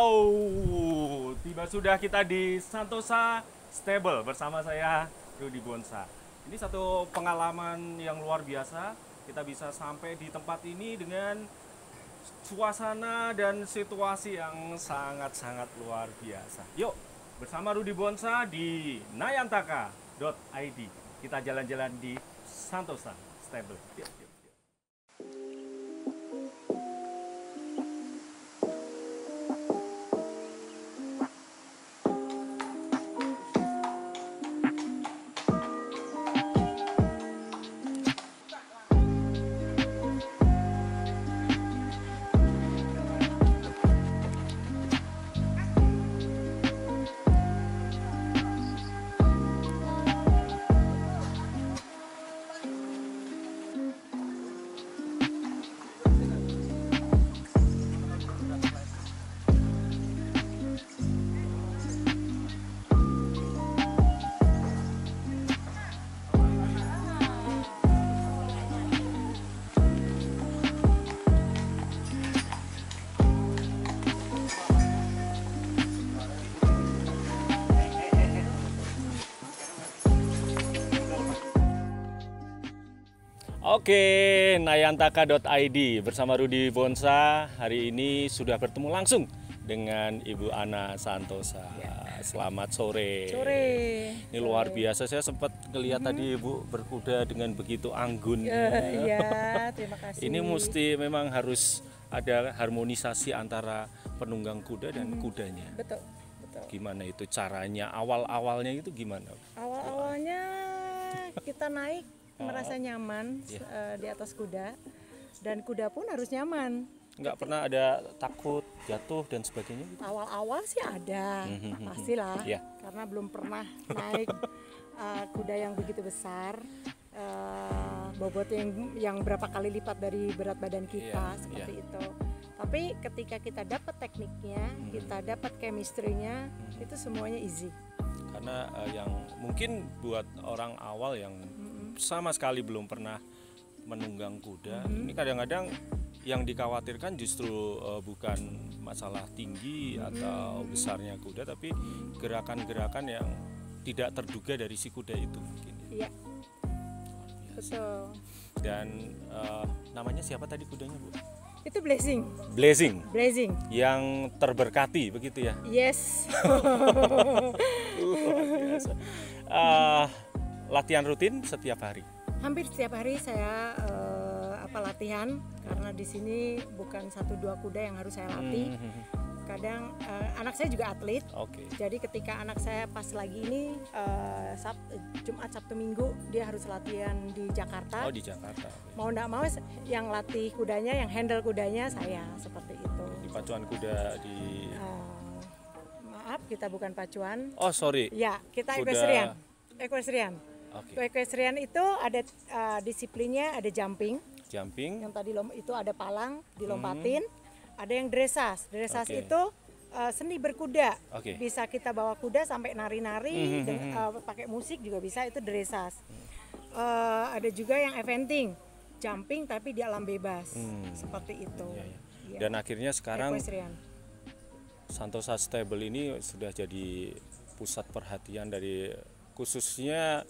Wow, tiba sudah kita di Santosa Stable bersama saya Rudy Bonsa. Ini satu pengalaman yang luar biasa. Kita bisa sampai di tempat ini dengan suasana dan situasi yang sangat-sangat luar biasa. Yuk, bersama Rudy Bonsa di nayantaka.id. Kita jalan-jalan di Santosa Stable. Yuk, yuk. Oke, nayantaka.id bersama Rudy Bonsa hari ini sudah bertemu langsung dengan Ibu Ana Santosa. Selamat sore. Sore. Ini luar biasa, saya sempat ngelihat tadi Ibu berkuda dengan begitu anggun. Iya, terima kasih. Ini mesti memang harus ada harmonisasi antara penunggang kuda dan kudanya. Betul, betul. Gimana itu caranya? Awal-awalnya itu gimana? Awal-awalnya kita naik merasa nyaman di atas kuda, dan kuda pun harus nyaman. Nggak pernah ada takut jatuh dan sebagainya gitu? Awal-awal sih ada, pastilah, karena belum pernah naik kuda yang begitu besar, bobot yang berapa kali lipat dari berat badan kita, seperti itu. Tapi ketika kita dapat tekniknya, kita dapat chemistry-nya, itu semuanya easy. Karena yang mungkin buat orang awal yang sama sekali belum pernah menunggang kuda, ini kadang-kadang yang dikhawatirkan justru bukan masalah tinggi atau besarnya kuda, tapi gerakan-gerakan yang tidak terduga dari si kuda itu mungkin. Iya, betul. Dan namanya siapa tadi kudanya, Bu? Itu Blessing. Blessing. Blessing. Yang terberkati begitu ya? Yes. Luar biasa. Latihan rutin setiap hari? Hampir setiap hari saya latihan, karena di sini bukan 1-2 kuda yang harus saya latih. Kadang anak saya juga atlet. Jadi ketika anak saya pas lagi ini Jumat, Sabtu, Minggu dia harus latihan di Jakarta. Oh, di Jakarta. Mau nggak mau yang latih kudanya, yang handle kudanya saya, seperti itu. Di pacuan kuda di maaf, kita bukan pacuan. Oh, sorry. Ya, kita kuda... equestrian. Equestrian itu ada disiplinnya, ada jumping. Yang tadi itu ada palang, dilompatin. Ada yang dressage. Dressage itu seni berkuda. Bisa kita bawa kuda sampai nari-nari, pakai musik juga bisa, itu dressage. Ada juga yang eventing, jumping tapi di alam bebas, seperti itu. Dan akhirnya sekarang Santosa Stable ini sudah jadi pusat perhatian dari khususnya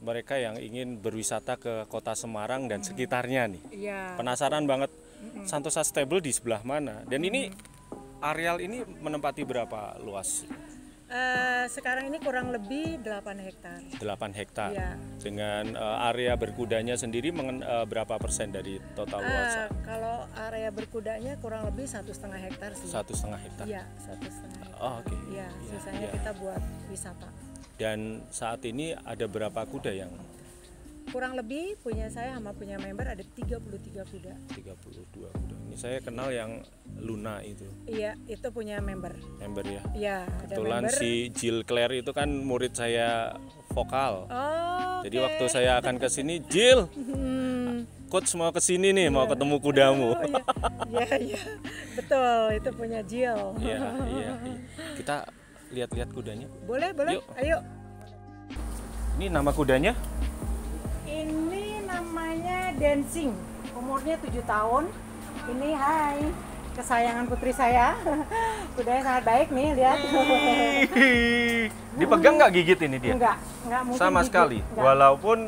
mereka yang ingin berwisata ke kota Semarang dan sekitarnya nih. Penasaran banget Santosa Stable di sebelah mana? Dan ini areal ini menempati berapa luas? Sekarang ini kurang lebih 8 hektar. 8 hektar. Dengan area berkudanya sendiri berapa persen dari total luas? Kalau area berkudanya kurang lebih 1,5 hektar sih. 1,5 hektar. Iya, 1,5 hektar. Oh, oke. Iya, sisanya kita buat wisata. Dan saat ini ada berapa kuda yang? Kurang lebih punya saya sama punya member ada 33 kuda. 32 kuda. Ini saya kenal yang Luna itu. Iya, itu punya member. Member ya? Iya, ada kebetulan member. Si Jill Claire itu kan murid saya vokal. Oh, jadi waktu saya akan ke sini, Jill, coach mau ke sini nih, mau ketemu kudamu. Iya, betul, itu punya Jill. Iya. Kita lihat-lihat kudanya. Boleh. Yuk. Ayo. Ini nama kudanya? Ini namanya Dancing. Umurnya 7 tahun. Ini hai. kesayangan putri saya. Kudanya sangat baik nih, lihat. Dipegang nggak gigit ini dia? Enggak mungkin sama gigit. sekali, Enggak. walaupun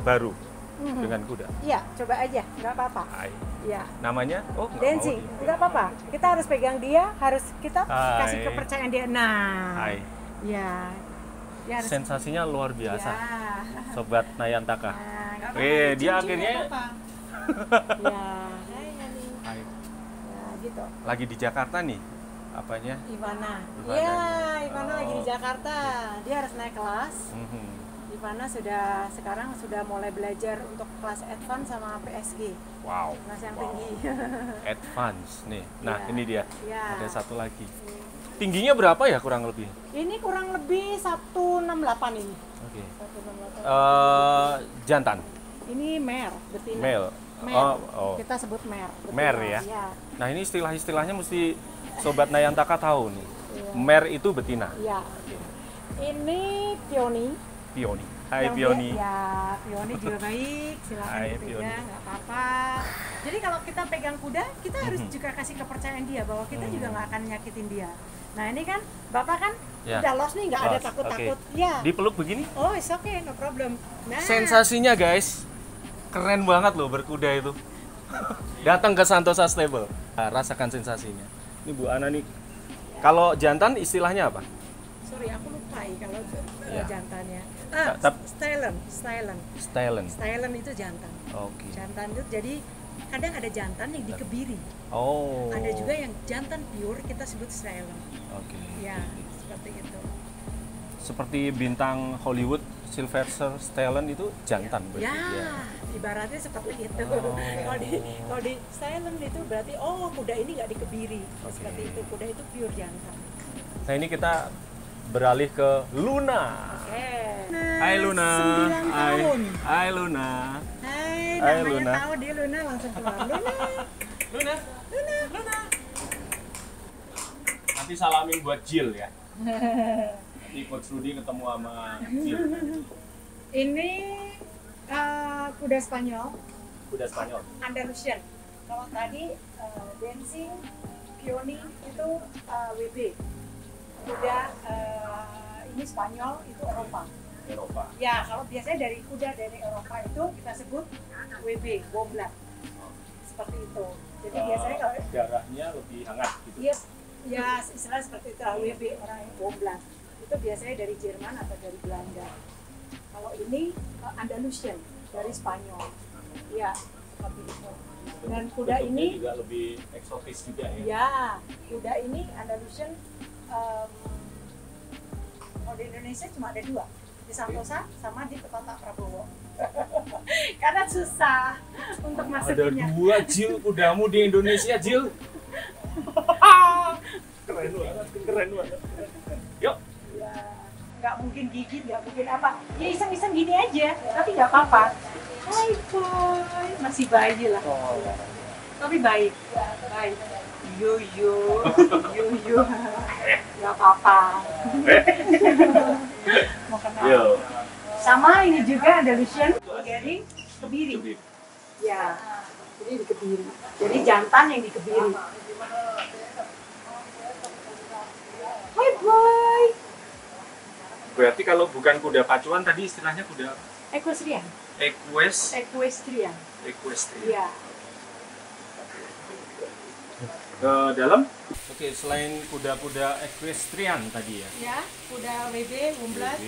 baru dengan kuda. Iya, coba aja, nggak apa-apa. Iya. Namanya? Oh, dancing, nggak apa-apa. Kita harus pegang dia, harus kita kasih Hai. kepercayaan dia. Nah, Hai. ya. Dia harus, Sensasinya luar biasa, ya. Sobat Nayantaka. Nah, nggak apa-apa, Dia cium-cium akhirnya nggak apa-apa. Ya, hai honey. Hai. Ya, gitu. Lagi di Jakarta nih, apanya? Ivana. Ivana. Iya, Ivana Oh. lagi di Jakarta. Dia harus naik kelas. Ivana sekarang sudah mulai belajar untuk kelas advance sama PSG. Wow. Kelas yang Wow. tinggi. Advance nih. Nah, Iya. ini dia. Iya. Ada satu lagi. Tingginya berapa ya kurang lebih? Ini kurang lebih 168 ini. Oke. 168. Jantan. Ini mare, betina. Male. Mare. Oh. Kita sebut mare. betina. Mare ya? Iya. Nah, ini istilah-istilahnya mesti Sobat Nayantaka tahu nih. Iya. Mare itu betina. Iya. Ini Pioni. Pioni. Hai Yang Pioni. Ya, Pioni juga baik. Silakan Hai, dipegang, Pioni. nggak apa-apa. Jadi kalau kita pegang kuda, kita harus juga kasih kepercayaan dia bahwa kita juga nggak akan nyakitin dia. Nah ini kan, Bapak kan Ya. udah lost nih, nggak ada Lost, takut-takut. oke. Ya. Dipeluk begini. Oh, it's okay, no problem. Nah, Sensasinya guys, keren banget loh berkuda itu. Datang ke Santosa Stable, nah, rasakan sensasinya. Ini Bu Ana nih. Kalau jantan istilahnya apa? sorry aku lupa kalau Ya. jantannya. Stylen. Stylen. Itu jantan. Oke. Jantan itu jadi kadang ada jantan yang dikebiri. Oh. Ada juga yang jantan pure kita sebut stylen. Oke. Ya, seperti itu. Seperti bintang Hollywood Sylvester Stallone itu jantan berarti Ya, dia. ibaratnya seperti itu. Oh. Kalau di silent itu berarti kuda ini nggak dikebiri. Oke. Seperti itu, kuda itu pure jantan. Nah, ini kita beralih ke Luna. Oke. Hai Luna. 9 tahun. Hai Luna. Hai, Hai, namanya Luna. tahu dia Luna langsung keluar. Luna. Luna. Nanti salamin buat Jill ya. Nanti Coach Rudy ketemu sama Jill. Ini kuda Spanyol, Kuda Spanyol. Andalusian. Kalau tadi dancing, Pioni itu WB. Kuda ini Spanyol itu Eropa. Ya, kalau biasanya dari kuda dari Eropa itu kita sebut WB, Woblat. Seperti itu. Jadi biasanya kalau darahnya lebih hangat gitu. Iya, ya istilah seperti itu lah, WB orang yang Woblat. Itu biasanya dari Jerman atau dari Belanda. Kalau ini Andalusian dari Spanyol. Ya, seperti itu. Dan kuda Bentuknya ini juga lebih eksotis juga ya. ya, kuda ini Andalusian kalau di Indonesia cuma ada 2. Di Santosa sama di Petota Prabowo. Karena susah untuk Ada masukinnya. 2 Jill kudamu di Indonesia, Jill. Keren banget. Yuk. Ya, nggak mungkin gigit, nggak mungkin apa. Ya iseng-iseng gini aja, tapi nggak apa-apa. Hai boy, masih bayi lah. Tapi baik, baik. Yo, nggak apa-apa. Mau kenal. Yo. Sama ini juga ada Lucian, jadi kebiri. Ya, jadi dikebiri. Jadi jantan yang dikebiri. Hai boy. Berarti kalau bukan kuda pacuan tadi istilahnya kuda Equestrian. equestrian. Iya. Ke dalam. Oke, selain kuda-kuda equestrian tadi ya. Ya, kuda WB, Wumblat,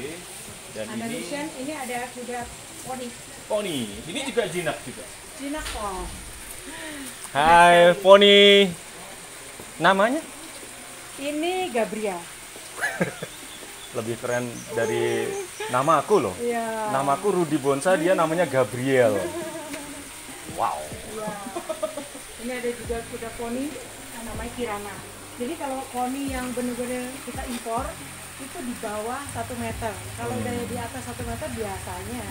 Dan Andalusian, ini ada kuda poni. Poni. Ini juga jinak juga. Jinak kok. Hai Poni. Namanya? Ini Gabriel. Lebih keren dari nama aku loh. Iya. Namaku Rudy Bonsa, dia namanya Gabriel. Wow. Iya. Ini ada juga kuda poni, namanya Kirana. Jadi kalau poni yang benar-benar kita impor itu di bawah 1 meter. Kalau udah di atas 1 meter biasanya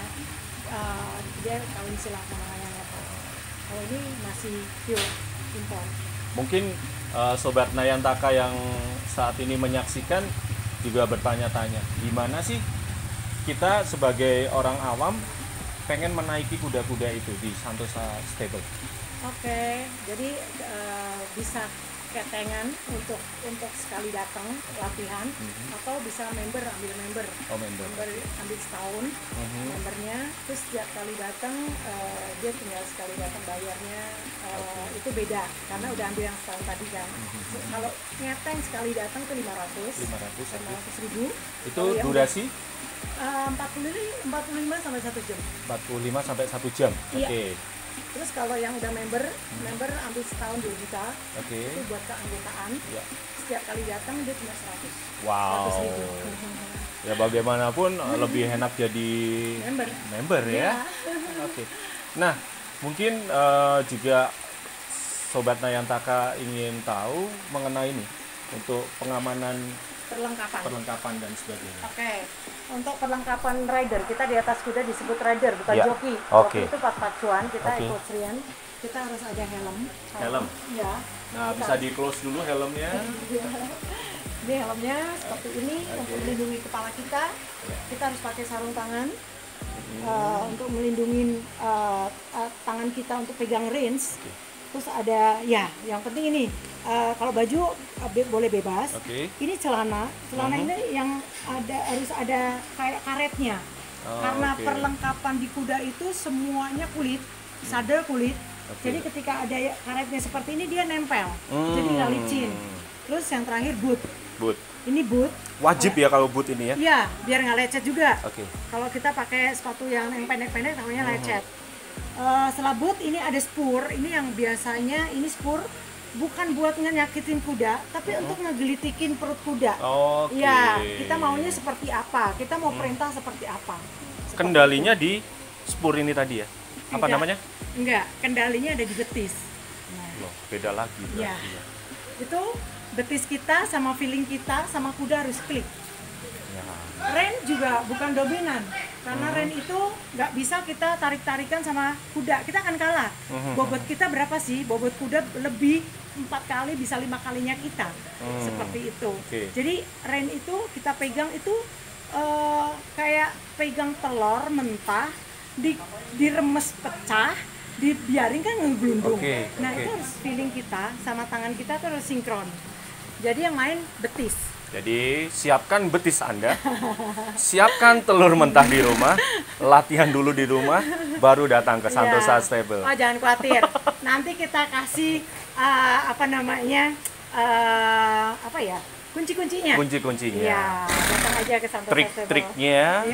dia kawin silang sama yang lokal. Kalau ini masih pure impor. Mungkin Sobat Nayantaka yang saat ini menyaksikan juga bertanya-tanya, gimana sih kita sebagai orang awam pengen menaiki kuda-kuda itu di Santosa Stable? Oke, jadi bisa ketengan untuk sekali datang latihan, atau bisa member, ambil member. Member ambil setahun, membernya, terus setiap kali datang dia tinggal sekali datang bayarnya itu beda karena udah ambil yang setahun tadi kan. Kalau ngeteng sekali datang itu 500 ribu. Itu durasi? 45 sampai 1 jam. 45 sampai 1 jam. Iya. Oke. Terus kalau yang udah member ambil setahun 2 juta. Itu buat keanggotaan. Ya. Setiap kali datang dia cuma 100. Wow. 100 ribu. Ya bagaimanapun lebih enak jadi member ya. Oke. Nah, mungkin juga Sobat Nayantaka ingin tahu mengenai ini untuk pengamanan perlengkapan dan sebagainya. Oke. Untuk perlengkapan rider, kita di atas kuda disebut rider, bukan joki. Joki itu pacuan, kita ikut serian. Kita harus ada helm. Ya. Nah, bisa di close dulu helmnya. Ini helmnya seperti ini untuk melindungi kepala kita. Kita harus pakai sarung tangan untuk melindungi tangan kita untuk pegang reins. Terus ada, ya, yang penting ini kalau baju boleh bebas. Ini celana ini yang harus ada kayak karetnya. Karena perlengkapan di kuda itu semuanya kulit, sadel kulit. Jadi ketika ada karetnya seperti ini dia nempel, jadi nggak licin. Terus yang terakhir boot. Ini boot. Wajib ya kalau boot ini ya? Iya, biar nggak lecet juga. Kalau kita pakai sepatu yang pendek-pendek namanya lecet. Setelah boot ini ada spur. Ini yang biasanya ini spur bukan buat nyakitin kuda, tapi untuk ngegelitikin perut kuda. Ya, kita maunya seperti apa? Kita mau perintah seperti apa? Kendalinya di spur ini tadi ya? Apa namanya? Enggak, kendalinya ada di betis. Loh, beda lagi berarti ya. Itu betis kita sama feeling kita sama kuda harus klik. Rein juga bukan dominan, karena rein itu nggak bisa kita tarik-tarikan sama kuda, kita akan kalah. Bobot kita berapa sih? Bobot kuda lebih 4 kali, bisa 5 kalinya kita. Seperti itu. Jadi rein itu kita pegang itu kayak pegang telur mentah, diremes pecah, dibiarin kan ngeglundung. Nah itu harus feeling kita sama tangan kita tuh harus sinkron. Jadi yang main betis. Jadi siapkan betis Anda, siapkan telur mentah di rumah, latihan dulu di rumah, baru datang ke Santosa Stable. Oh jangan khawatir, nanti kita kasih kunci-kuncinya. Ya, datang aja ke Santosa Stable. Trik-triknya,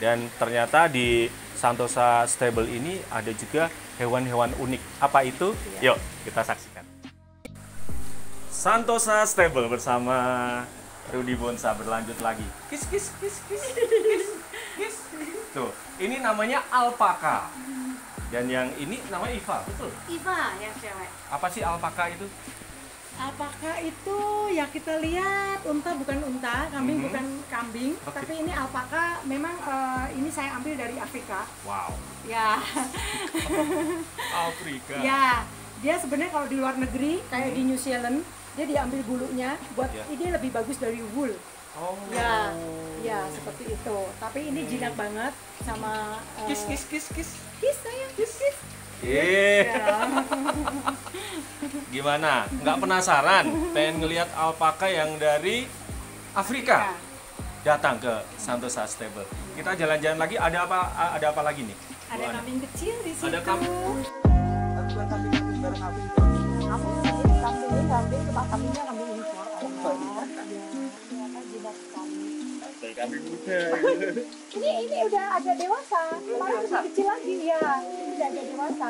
Dan ternyata di Santosa Stable ini ada juga hewan-hewan unik. Apa itu? Yuk kita saksikan. Santosa Stable bersama Rudy Bonsa berlanjut lagi. Kis. Tuh, ini namanya alpaka. Dan yang ini namanya Iva, betul? Iva yang cewek. Apa sih alpaka itu? Alpaka itu ya kita lihat unta bukan unta, kambing bukan kambing, tapi ini alpaka memang ini saya ambil dari Afrika. Wow. Ya. Afrika. Ya, dia sebenarnya kalau di luar negeri kayak di New Zealand dia diambil bulunya buat ini lebih bagus dari wool. Ya seperti itu. Tapi ini jinak banget sama kis sayang kis. Gimana? Nggak penasaran? Pengen ngelihat alpaka yang dari Afrika? Datang ke Santosa Stable. Kita jalan-jalan lagi. Ada apa lagi nih? Ada kambing kecil di situ. Ada kambing. Kambing cuma kambingnya kambing impor. Kambing muda. Ini udah agak dewasa. Kemarin masih kecil lagi ya. Ini udah agak dewasa.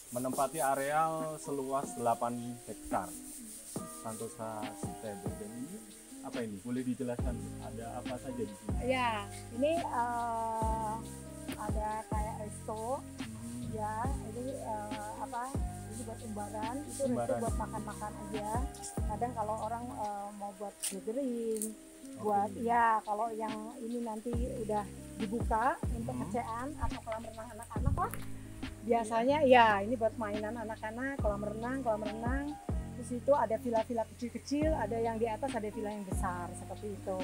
Menempati areal seluas 8 hektar. Santosa Stable. Dan ini apa ini? Boleh dijelaskan ada apa saja di sini? Ya, ini ada kayak resto. Ya, ini ini buat umbaran, itu resto buat makan-makan aja. Kadang kalau orang mau buat gathering, buat kalau yang ini nanti udah dibuka untuk kecean atau kolam renang anak-anak lah. Biasanya ini buat mainan anak-anak, kolam renang. Terus itu ada villa-villa kecil-kecil, ada yang di atas, ada villa yang besar seperti itu.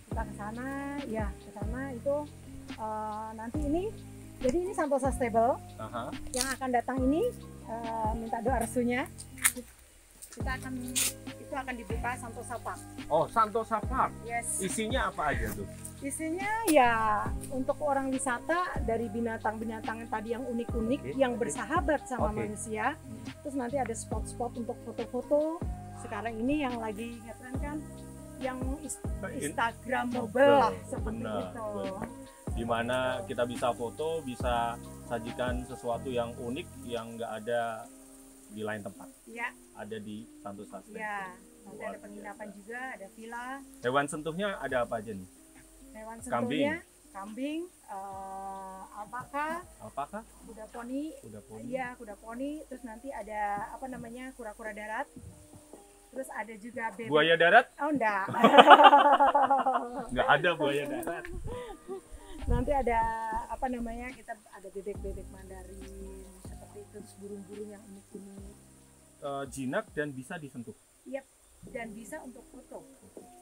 Kita ke sana itu nanti ini Jadi ini Santosa Stable. Yang akan datang ini minta doa restunya. Itu akan dibuka Santosa Park. Oh, Santosa Park. Yes. Isinya apa aja tuh? Isinya ya untuk orang wisata dari binatang-binatang yang tadi yang unik-unik, yang bersahabat sama manusia. Terus nanti ada spot-spot untuk foto-foto. Sekarang ini yang lagi ngetren kan, yang Instagramable lah seperti itu. Di mana kita bisa foto, bisa sajikan sesuatu yang unik yang nggak ada di lain tempat. Ya. Ada di Santosa Stable. Ya. Nanti ada penginapan juga, ada villa. Hewan sentuhnya ada apa aja nih? Hewan sentuhnya kambing, alpaka, kuda poni. Iya, kuda poni. Terus nanti ada apa namanya, kura-kura darat. Terus ada juga bebek. Buaya darat? Oh, enggak. Enggak ada buaya darat. Nanti ada apa namanya, kita ada bebek-bebek Mandarin seperti itu, terus burung-burung yang unik-unik. Jinak dan bisa disentuh. Yep, dan bisa untuk foto.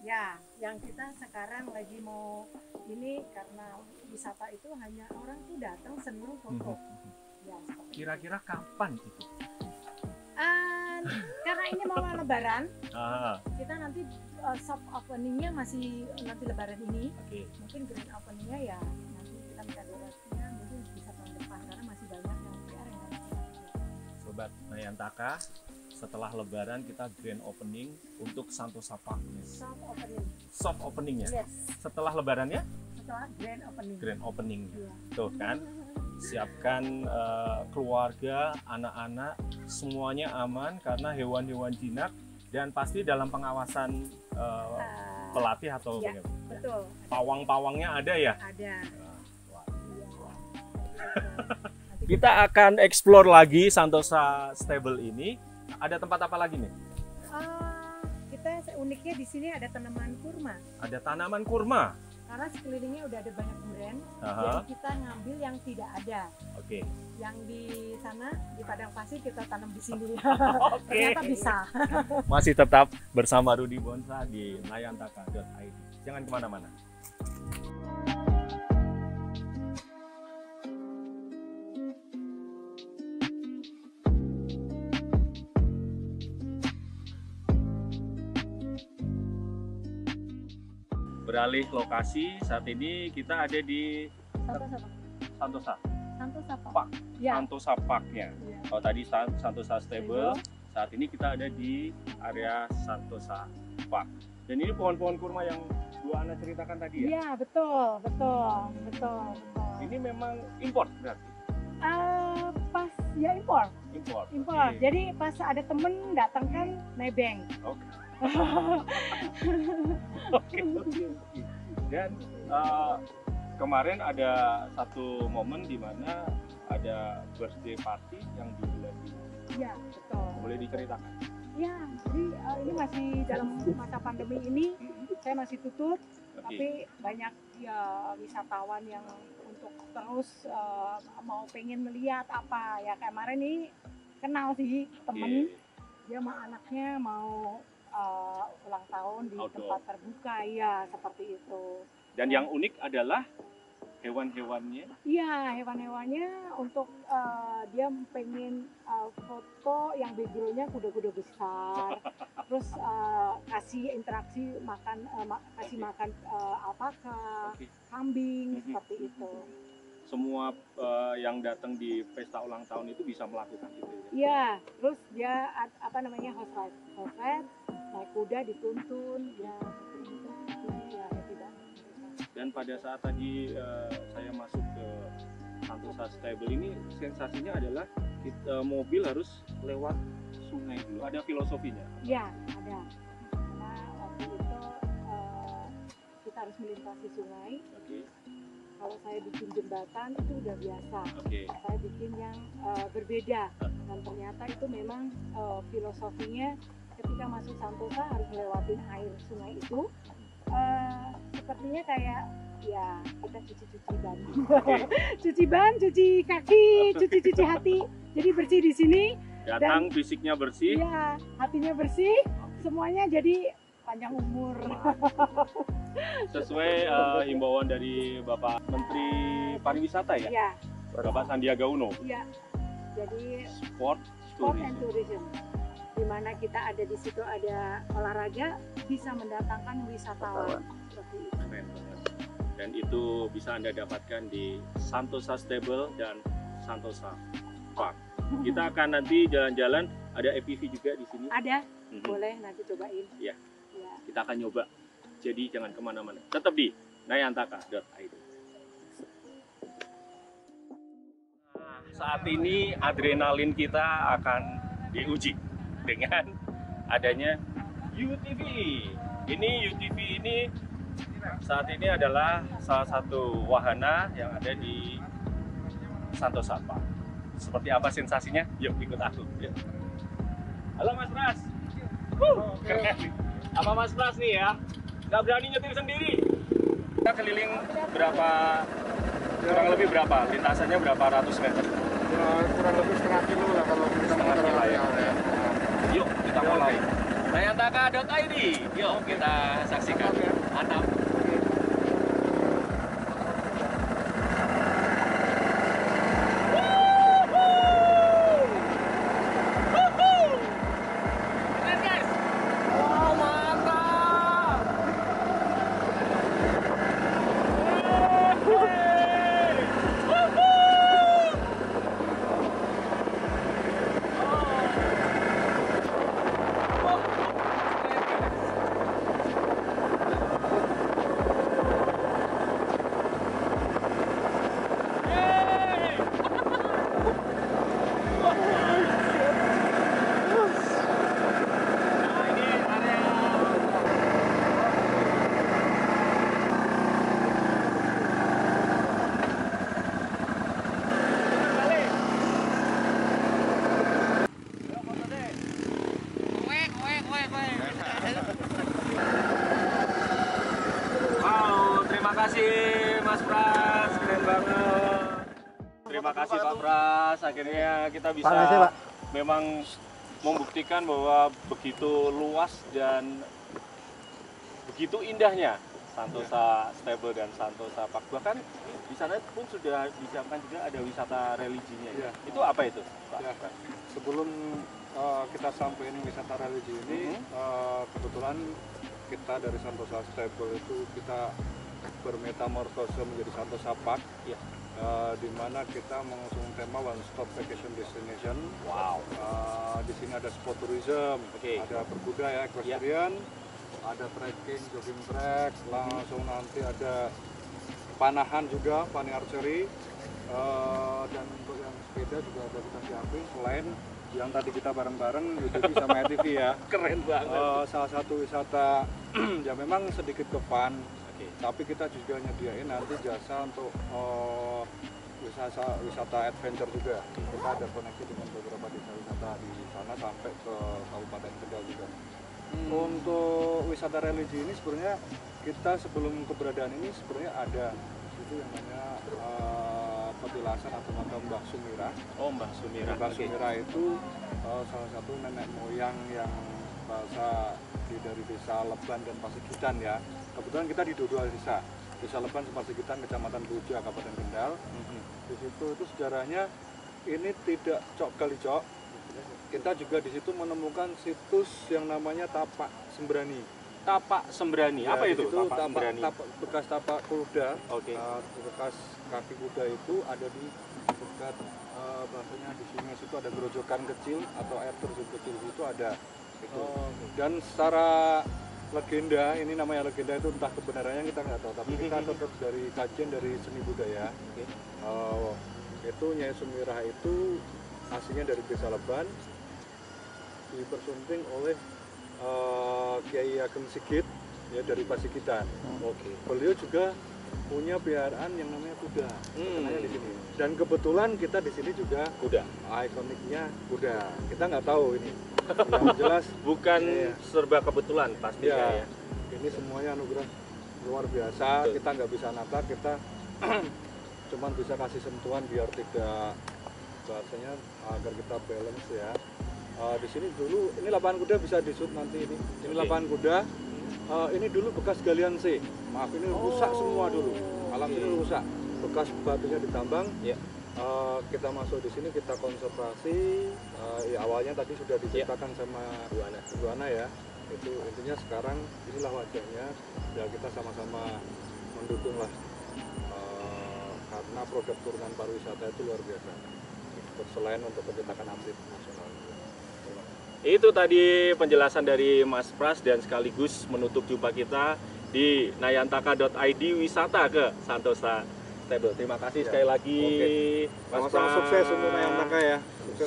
Ya, yang kita sekarang lagi mau ini karena wisata itu hanya orang tuh datang seneng foto. Ya, kira-kira kapan itu? Karena ini mau lebaran, kita nanti soft openingnya masih nanti lebaran ini. Mungkin grand openingnya ya nanti kita minta durasinya mungkin bisa tahun depan karena masih banyak yang PR yang harus kita. Sobat Nayantaka, setelah lebaran kita grand opening untuk Santosa Park. Soft openingnya. Yes. Setelah lebarannya? Setelah grand opening. Grand opening. Tuh kan, siapkan keluarga, anak-anak, semuanya aman karena hewan-hewan jinak dan pasti dalam pengawasan pelatih atau ya, betul. Pawang-pawangnya ada ya? Ada. Kita akan explore lagi Santosa Stable ini. Ada tempat apa lagi nih? Kita uniknya di sini ada tanaman kurma. Ada tanaman kurma. Karena sekelilingnya udah ada banyak brand, jadi kita ngambil yang tidak ada. Yang di sana di Padang Pasir kita tanam di sini. Ternyata bisa. Masih tetap bersama Rudy Bonsa di nayantaka.id. Jangan kemana-mana. Beralih lokasi, saat ini kita ada di Santosa Park. Ya. Santosa Parknya. Kalau tadi Santosa Stable, saat ini kita ada di area Santosa Park. Dan ini pohon-pohon kurma yang dua anak ceritakan tadi ya? Iya, betul. Ini memang import berarti? Pas ya import. Okay. Jadi pas ada temen datang kan nebeng. Oke. Dan kemarin ada satu momen di mana ada birthday party yang dibuat. Iya, betul. Boleh diceritakan? Ya, jadi ini masih dalam masa pandemi ini, saya masih tutup, tapi banyak ya wisatawan yang untuk terus mau pengen melihat apa ya. Kayak kemarin ini kenal sih temen, dia sama anaknya mau ulang tahun di tempat terbuka, ya seperti itu. Dan yang unik adalah hewan-hewannya? Iya, hewan-hewannya untuk dia pengen foto yang backgroundnya kuda-kuda besar, terus kasih interaksi kasih makan alpaka, kambing, seperti itu. Semua yang datang di pesta ulang tahun itu bisa melakukan itu ya? Iya, terus dia horse ride, naik kuda dituntun, ya happy banget. Dan pada saat tadi saya masuk ke Santosa Stable ini, sensasinya adalah mobil harus lewat sungai dulu. Ada filosofinya? Iya, ada. Karena waktu itu kita harus melintasi sungai. Kalau saya bikin jembatan itu udah biasa. Saya bikin yang berbeda. Dan ternyata itu memang filosofinya ketika masuk Santosa harus lewatin air sungai itu. Sepertinya kayak ya kita cuci ban, cuci kaki, cuci hati, jadi bersih di sini. Datang fisiknya bersih, ya hatinya bersih, semuanya jadi panjang umur. Sesuai himbauan dari Bapak Menteri Pariwisata ya. Bapak Sandiaga Uno. Iya. Jadi Sport and tourism. Di mana kita ada di situ ada olahraga bisa mendatangkan wisatawan. Seperti itu. Keren banget. Dan itu bisa Anda dapatkan di Santosa Stable dan Santosa Park. Kita akan nanti jalan-jalan, ada APV juga di sini. Ada, boleh nanti cobain. Ya, kita akan nyoba. Jadi jangan kemana-mana. Tetap di nayantaka.id. Nah, saat ini adrenalin kita akan diuji dengan adanya UTV. Ini UTV ini saat ini adalah salah satu wahana yang ada di Santosa Park. Seperti apa sensasinya? Yuk ikut aku. Yuk. Halo Mas Pras. Keren. Apa Mas Pras nih ya? Nggak berani nyetir sendiri. Kita keliling kurang lebih berapa? Lintasannya berapa ratus meter? Kurang lebih setengah kilo lah kalau kita Setengah kilo ya. Yuk kita mulai. Nayantaka.id. Yuk kita saksikan. Mantap. Terima kasih Pak Pras, akhirnya kita bisa memang membuktikan bahwa begitu luas dan begitu indahnya Santosa Stable dan Santosa Park. Bahkan di sana pun sudah disiapkan juga ada wisata religinya. Ya. Itu apa itu, Pak? Ya, sebelum kita sampai ini wisata religi ini, kebetulan kita dari Santosa Stable itu kita bermetamorfose menjadi Santosa Park. Ya. Di mana kita mengusung tema One Stop Vacation Destination. Wow. Di sini ada sport tourism, ada berkuda ya, equestrian, ada trekking, jogging track, langsung nanti ada panahan juga, pani archery, dan untuk yang sepeda juga ada kita siapin. Selain yang tadi kita bareng-bareng UTV sama ATV ya. Keren banget. Salah satu wisata ya memang sedikit ke fun. Tapi kita juga nyediain nanti jasa untuk wisata adventure juga. Kita ada koneksi dengan beberapa desa wisata di sana sampai ke Kabupaten Kendal juga. Untuk wisata religi ini sebenarnya kita sebelum keberadaan ini sebenarnya ada itu yang namanya petilasan atau makam Mbah Sumirah. Oh, Mbah Sumirah. Mbah Sumirah itu salah satu nenek moyang yang bahasa dari desa Leban dan Pasigitan ya. Kebetulan kita di dua desa Leban sama Pasigitan, Kecamatan Boja, Kabupaten Kendal. Di situ itu sejarahnya ini tidak cok kali cok. Kita juga di situ menemukan situs yang namanya Tapak Sembrani. Tapak Sembrani, ya, apa itu? Tapak Sembrani. Bekas tapak kuda. Bekas kaki kuda itu ada di dekat bahasanya di sini situ ada gerojokan kecil atau air terjun kecil itu ada. Dan secara legenda, ini namanya legenda itu entah kebenarannya kita nggak tahu, tapi kita tetap dari kajian dari seni budaya. Itu Nyai Sumirah itu aslinya dari desa Leban, dipersunting oleh Kiai Ageng Sigit ya dari Pasigitan. Beliau juga punya peliharaan yang namanya kuda. Di sini. Dan kebetulan kita di sini juga kuda. Ikoniknya kuda. Kita nggak tahu ini. Yang jelas bukan serba kebetulan pasti ya. Ini semuanya anugerah luar biasa. Kita nggak bisa nata, kita cuman bisa kasih sentuhan biar tidak bahasanya agar kita balance ya. Di sini dulu ini lapangan kuda bisa disut nanti ini. Ini lapangan kuda. Ini dulu bekas galian C. Maaf ini rusak semua dulu. Alam ini rusak. Bekas batunya ditambang. kita masuk di sini, kita konservasi. Ya awalnya tadi sudah diceritakan sama Bu Ana ya. Itu intinya sekarang inilah wajahnya. Ya kita sama-sama mendukung lah. Karena produk turunan pariwisata itu luar biasa. Selain untuk pencetakan atlet nasional. Itu tadi penjelasan dari Mas Pras dan sekaligus menutup jumpa kita di nayantaka.id wisata ke Santosa Stable. Terima kasih sekali lagi Mas Pras. Sukses untuk Nayantaka ya.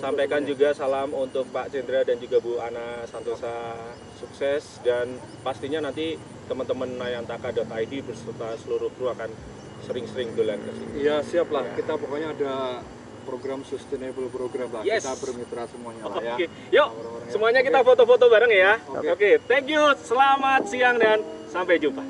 Sampaikan juga salam untuk Pak Cendra dan juga Bu Ana Santosa, sukses, dan pastinya nanti teman-teman nayantaka.id beserta seluruh kru akan sering-sering dolan ke sini. Iya, siap lah. Kita pokoknya ada program sustainable program lah. Yes. Kita bermitra semuanya lah ya. Yuk, semuanya kita foto-foto bareng ya. Oke, thank you. Selamat siang dan sampai jumpa.